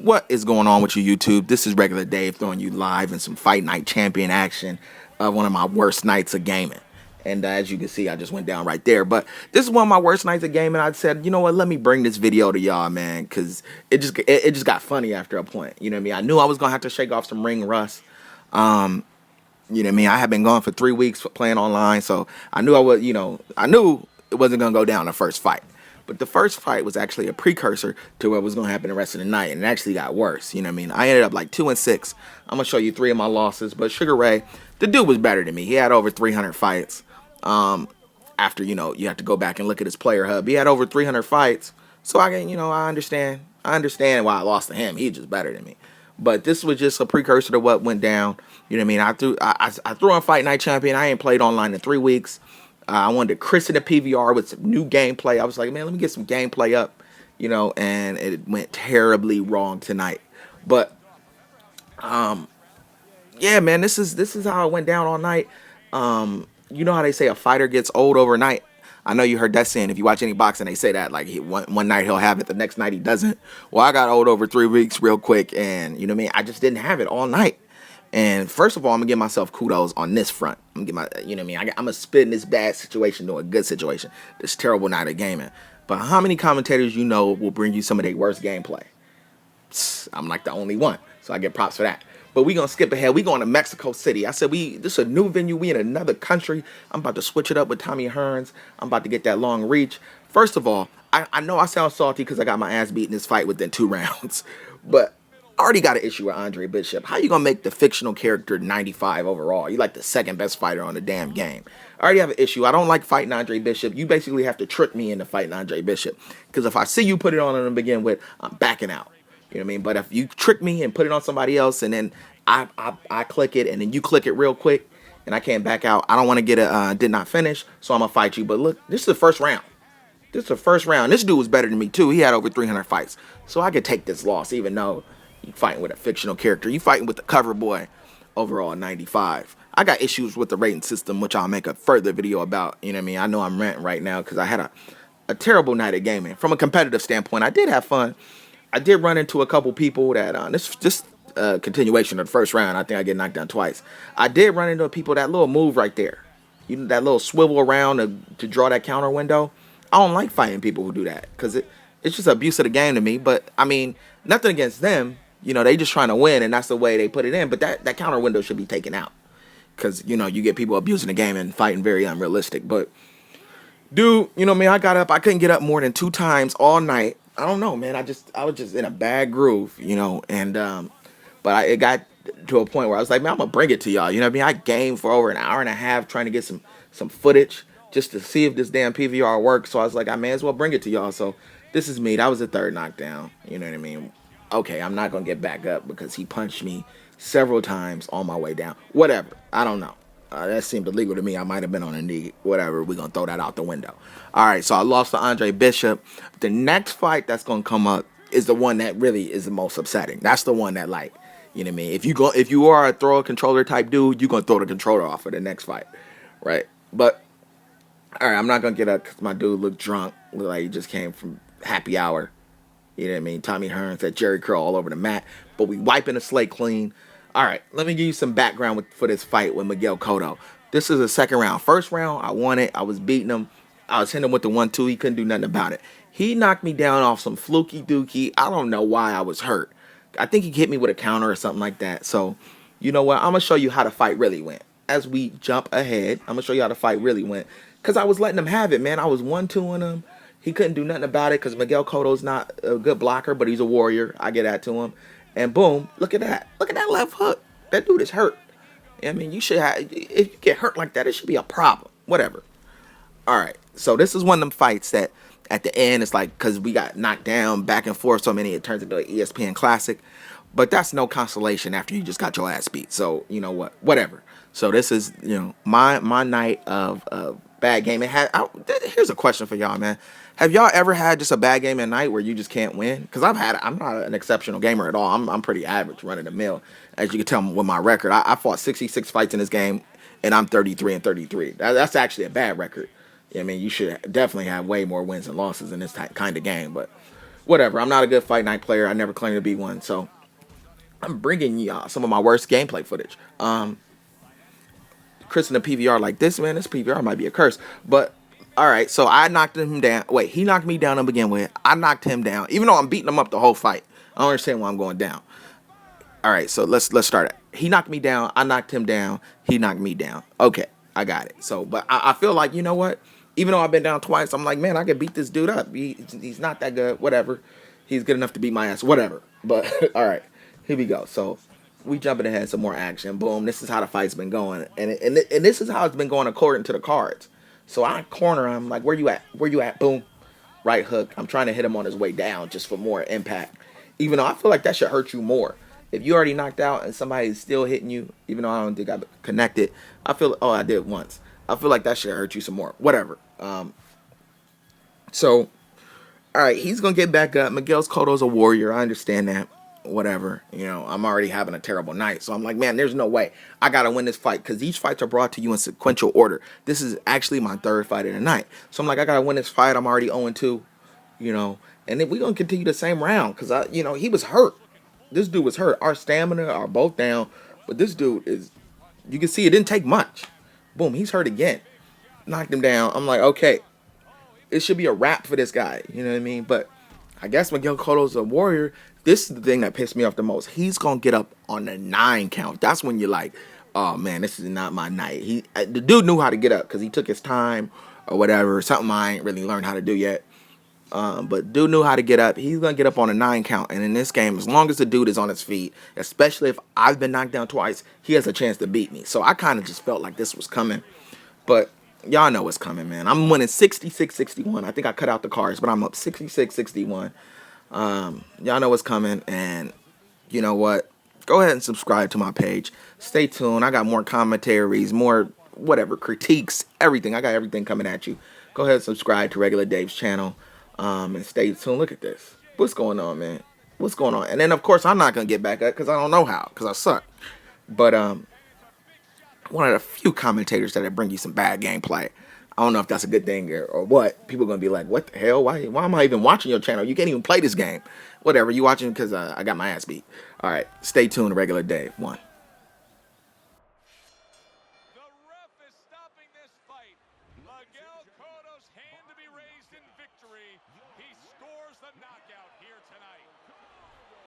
What is going on with you, YouTube? This is Regular Dave throwing you live in some Fight Night Champion action of one of my worst nights of gaming. And as you can see, I just went down right there. But this is one of my worst nights of gaming. I said, you know what? Let me bring this video to y'all, man, because it just got funny after a point. You know what I mean? I knew I was gonna have to shake off some ring rust. You know what I mean? I had been gone for 3 weeks for playing online, so I knew I knew it wasn't gonna go down the first fight. But the first fight was actually a precursor to what was gonna happen the rest of the night, and it actually got worse. You know what I mean? I ended up like 2-6. I'm gonna show you 3 of my losses, but Sugar Ray, the dude was better than me. He had over 300 fights. After you have to go back and look at his player hub. He had over 300 fights, so I understand. I understand why I lost to him. He's just better than me. But this was just a precursor to what went down. You know what I mean? I threw on Fight Night Champion. I ain't played online in 3 weeks. I wanted to christen the PVR with some new gameplay. I was like, man, let me get some gameplay up, and it went terribly wrong tonight. But yeah, man, this is how it went down all night. You know how they say a fighter gets old overnight. I know you heard that saying. If you watch any boxing, they say that like one night he'll have it, the next night he doesn't. Well, I got old over 3 weeks real quick, and you know what I mean. I just didn't have it all night. And first of all, I'm gonna give myself kudos on this front. I'm gonna give you know what I mean. I'm gonna spin this bad situation to a good situation. This terrible night of gaming. But how many commentators will bring you some of their worst gameplay? I'm like the only one, so I get props for that. But we gonna skip ahead. We going to Mexico City. I said this is a new venue. We in another country. I'm about to switch it up with Tommy Hearns. I'm about to get that long reach. First of all, I know I sound salty because I got my ass beat in this fight within 2 rounds. But I already got an issue with Andre Bishop. How you gonna make the fictional character 95 overall? You like the second best fighter on the damn game. I already have an issue. I don't like fighting Andre Bishop. You basically have to trick me into fighting Andre Bishop. Because if I see you put it on him to begin with, I'm backing out. You know what I mean? But if you trick me and put it on somebody else and then I click it and then you click it real quick and I can't back out, I don't want to get a did not finish, so I'm going to fight you. But look, this is the first round. This is the first round. This dude was better than me too. He had over 300 fights. So I could take this loss even though you fighting with a fictional character. You fighting with the cover boy overall 95. I got issues with the rating system, which I'll make a further video about. You know what I mean? I know I'm ranting right now because I had a terrible night of gaming. From a competitive standpoint, I did have fun. I did run into a couple people that this just continuation of the first round. I think I get knocked down twice. I did run into people that little move right there. That little swivel around to draw that counter window. I don't like fighting people who do that because it's just abuse of the game to me. But I mean, nothing against them. They just trying to win, and that's the way they put it in. But that counter window should be taken out because you get people abusing the game and fighting very unrealistic. But dude, I got up. I couldn't get up more than 2 times all night. I don't know, man. I was just in a bad groove, and but it got to a point where I was like, man, I'm gonna bring it to y'all. You know what I mean? I gamed for over an hour and a half trying to get some footage just to see if this damn PVR works. So I was like, I may as well bring it to y'all. So this is me. That was the 3rd knockdown. You know what I mean? Okay, I'm not gonna get back up because he punched me several times on my way down. Whatever. I don't know. That seemed illegal to me. I might have been on a knee. Whatever. We're going to throw that out the window. All right. So I lost to Andre Bishop. The next fight that's going to come up is the one that really is the most upsetting. That's the one that, like, you know what I mean? If you are a throw a controller type dude, you're going to throw the controller off for the next fight. Right. But, all right. I'm not going to get up because my dude looked drunk. Looked like he just came from happy hour. You know what I mean? Tommy Hearns had Jerry Curl all over the mat. But we wiping the slate clean. All right, let me give you some background for this fight with Miguel Cotto. This is a second round. First round, I won it. I was beating him. I was hitting him with the 1-2. He couldn't do nothing about it. He knocked me down off some fluky dookie. I don't know why I was hurt. I think he hit me with a counter or something like that. So, you know what? I'm going to show you how the fight really went. As we jump ahead, I'm going to show you how the fight really went. Because I was letting him have it, man. I was 1-2ing him. He couldn't do nothing about it because Miguel Cotto's not a good blocker, but he's a warrior. I get that to him. And boom, look at that. Look at that left hook. That dude is hurt. I mean, you should have, if you get hurt like that, it should be a problem. Whatever. All right. So this is one of them fights that at the end, it's like, because we got knocked down back and forth so many, it turns into an ESPN classic. But that's no consolation after you just got your ass beat. So, you know what? Whatever. So this is, my night of bad game. Here's a question for y'all, man. Have y'all ever had just a bad game at night where you just can't win? Because I'm not an exceptional gamer at all. I'm pretty average, running the mill. As you can tell with my record, I fought 66 fights in this game, and I'm 33-33. That's actually a bad record. I mean, you should definitely have way more wins and losses in this kind of game. But whatever. I'm not a good fight night player. I never claimed to be one. So I'm bringing y'all some of my worst gameplay footage. Chris in the PVR like this, man. This PVR might be a curse, but all right. So I knocked him down. Wait, he knocked me down to begin with. I knocked him down, even though I'm beating him up the whole fight. I don't understand why I'm going down. All right, so let's start it. He knocked me down. I knocked him down. He knocked me down. Okay, I got it. So, but I feel like, you know what? Even though I've been down twice, I'm like, man, I could beat this dude up. He's not that good. Whatever. He's good enough to beat my ass. Whatever. But all right, here we go. So we jumping ahead, some more action. Boom. This is how the fight's been going, and this is how it's been going according to the cards. So I corner him like, where you at? Where you at? Boom. Right hook. I'm trying to hit him on his way down just for more impact. Even though I feel like that should hurt you more. If you already knocked out and somebody's still hitting you, even though I don't think I connected, I feel, oh, I did once. I feel like that should hurt you some more. Whatever. So, all right, he's going to get back up. Miguel Cotto's a warrior. I understand that. Whatever. You know, I'm already having a terrible night. So I'm like, man, there's no way. I got to win this fight because these fights are brought to you in sequential order. This is actually my third fight of the night. So I'm like, I got to win this fight. I'm already 0-2, you know. And then we're going to continue the same round because, he was hurt. This dude was hurt. Our stamina are both down. But this dude is, you can see it didn't take much. Boom, he's hurt again. Knocked him down. I'm like, okay, it should be a wrap for this guy. You know what I mean? But I guess Miguel Cotto's a warrior. This is the thing that pissed me off the most. He's going to get up on the 9 count. That's when you're like, oh, man, this is not my night. The dude knew how to get up because he took his time or whatever. Something I ain't really learned how to do yet. But dude knew how to get up. He's going to get up on a 9 count. And in this game, as long as the dude is on his feet, especially if I've been knocked down twice, he has a chance to beat me. So I kind of just felt like this was coming. But y'all know what's coming, man. I'm winning 66-61. I think I cut out the cards, but I'm up 66-61. Y'all know what's coming. And you know what? Go ahead and subscribe to my page. Stay tuned. I got more commentaries, more whatever, critiques, everything. I got everything coming at you. Go ahead and subscribe to Regular Dave's channel. And stay tuned. Look at this. What's going on, man? What's going on? And then, of course, I'm not going to get back up because I don't know how, because I suck. But one of the few commentators that bring you some bad gameplay. I don't know if that's a good thing or what. People are going to be like, what the hell? Why am I even watching your channel? You can't even play this game. Whatever. You watching because I got my ass beat. All right. Stay tuned. Regular Dave 1.